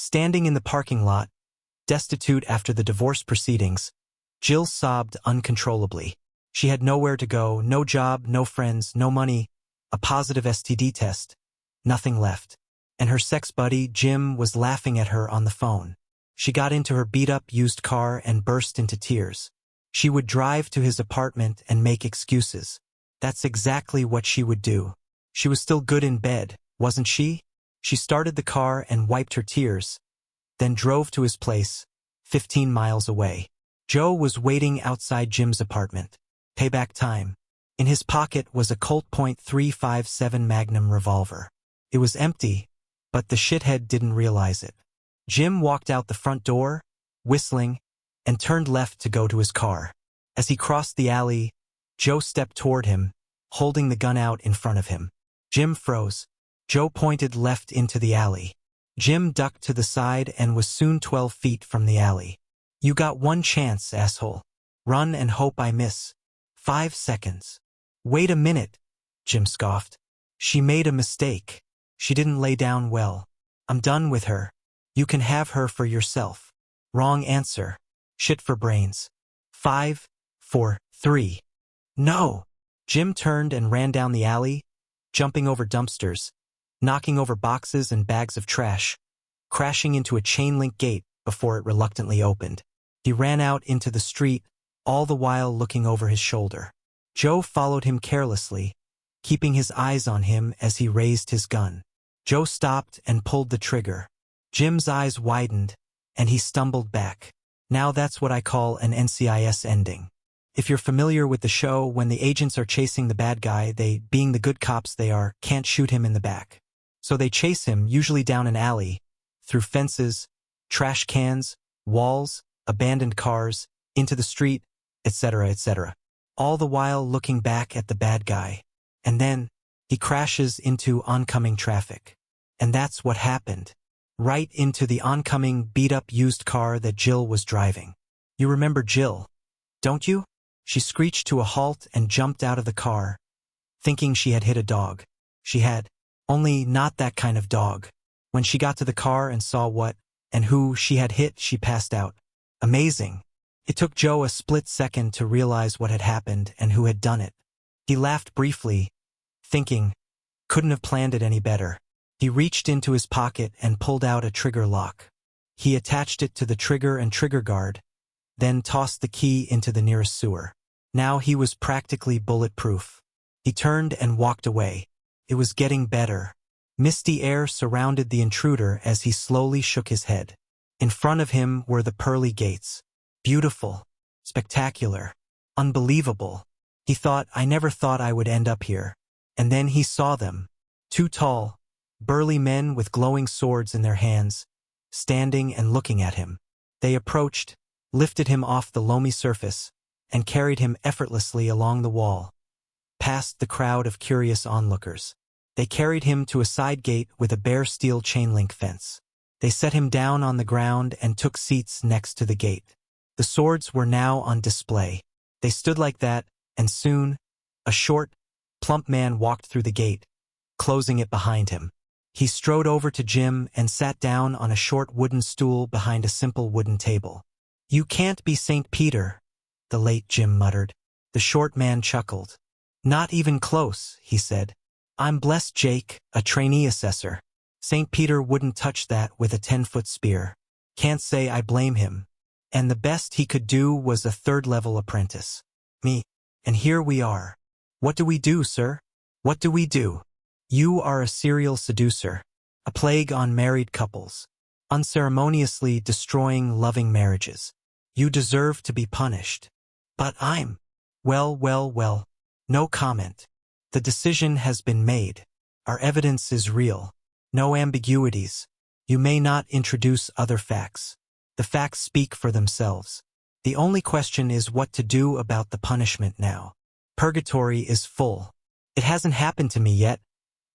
Standing in the parking lot, destitute after the divorce proceedings, Jill sobbed uncontrollably. She had nowhere to go, no job, no friends, no money, a positive STD test, nothing left. And her sex buddy, Jim, was laughing at her on the phone. She got into her beat-up used car and burst into tears. She would drive to his apartment and make excuses. That's exactly what she would do. She was still good in bed, wasn't she? She started the car and wiped her tears, then drove to his place, 15 miles away. Joe was waiting outside Jim's apartment. Payback time. In his pocket was a Colt .357 Magnum revolver. It was empty, but the shithead didn't realize it. Jim walked out the front door, whistling, and turned left to go to his car. As he crossed the alley, Joe stepped toward him, holding the gun out in front of him. Jim froze. Joe pointed left into the alley. Jim ducked to the side and was soon 12 feet from the alley. You got one chance, asshole. Run and hope I miss. 5 seconds. Wait a minute, Jim scoffed. She made a mistake. She didn't lay down well. I'm done with her. You can have her for yourself. Wrong answer. Shit for brains. 5, 4, 3. No. Jim turned and ran down the alley, jumping over dumpsters, knocking over boxes and bags of trash, crashing into a chain-link gate before it reluctantly opened. He ran out into the street, all the while looking over his shoulder. Joe followed him carelessly, keeping his eyes on him as he raised his gun. Joe stopped and pulled the trigger. Jim's eyes widened, and he stumbled back. Now that's what I call an NCIS ending. If you're familiar with the show, when the agents are chasing the bad guy, they, being the good cops they are, can't shoot him in the back. So they chase him, usually down an alley, through fences, trash cans, walls, abandoned cars, into the street, etc., etc. All the while looking back at the bad guy. And then, he crashes into oncoming traffic. And that's what happened. Right into the oncoming, beat-up used car that Jill was driving. You remember Jill, don't you? She screeched to a halt and jumped out of the car, thinking she had hit a dog. She had. Only not that kind of dog. When she got to the car and saw what and who she had hit, she passed out. Amazing. It took Joe a split second to realize what had happened and who had done it. He laughed briefly, thinking, couldn't have planned it any better. He reached into his pocket and pulled out a trigger lock. He attached it to the trigger and trigger guard, then tossed the key into the nearest sewer. Now he was practically bulletproof. He turned and walked away. It was getting better. Misty air surrounded the intruder as he slowly shook his head. In front of him were the pearly gates. Beautiful, spectacular, unbelievable. He thought, I never thought I would end up here. And then he saw them. 2 tall, burly men with glowing swords in their hands, standing and looking at him. They approached, lifted him off the loamy surface, and carried him effortlessly along the wall, past the crowd of curious onlookers. They carried him to a side gate with a bare steel chain-link fence. They set him down on the ground and took seats next to the gate. The swords were now on display. They stood like that, and soon, a short, plump man walked through the gate, closing it behind him. He strode over to Jim and sat down on a short wooden stool behind a simple wooden table. You can't be St. Peter, the late Jim muttered. The short man chuckled. Not even close, he said. I'm blessed Jake, a trainee assessor. St. Peter wouldn't touch that with a 10-foot spear. Can't say I blame him. And the best he could do was a 3rd-level apprentice. Me. And here we are. What do we do, sir? What do we do? You are a serial seducer, a plague on married couples, unceremoniously destroying loving marriages. You deserve to be punished. But I'm... Well, no comment. The decision has been made. Our evidence is real. No ambiguities. You may not introduce other facts. The facts speak for themselves. The only question is what to do about the punishment now. Purgatory is full. It hasn't happened to me yet,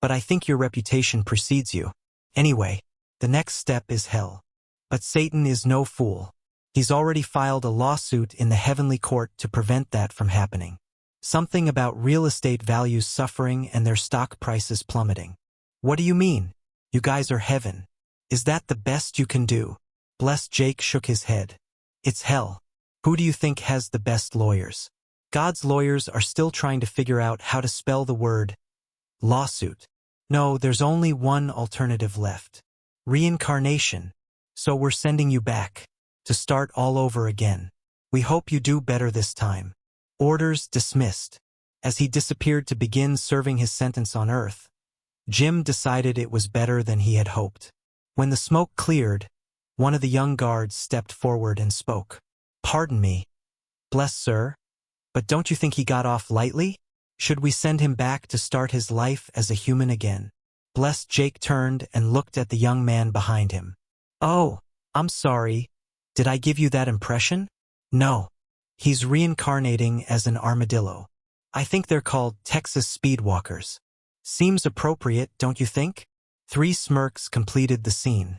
but I think your reputation precedes you. Anyway, the next step is hell. But Satan is no fool. He's already filed a lawsuit in the heavenly court to prevent that from happening. Something about real estate values suffering and their stock prices plummeting. What do you mean? You guys are heaven. Is that the best you can do? Blessed Jake shook his head. It's hell. Who do you think has the best lawyers? God's lawyers are still trying to figure out how to spell the word lawsuit. No, there's only one alternative left. Reincarnation. So we're sending you back to start all over again. We hope you do better this time. Orders dismissed. As he disappeared to begin serving his sentence on Earth, Jim decided it was better than he had hoped. When the smoke cleared, one of the young guards stepped forward and spoke. Pardon me. Bless sir. But don't you think he got off lightly? Should we send him back to start his life as a human again? Blessed Jake turned and looked at the young man behind him. Oh, I'm sorry. Did I give you that impression? No. He's reincarnating as an armadillo. I think they're called Texas speedwalkers. Seems appropriate, don't you think? 3 smirks completed the scene.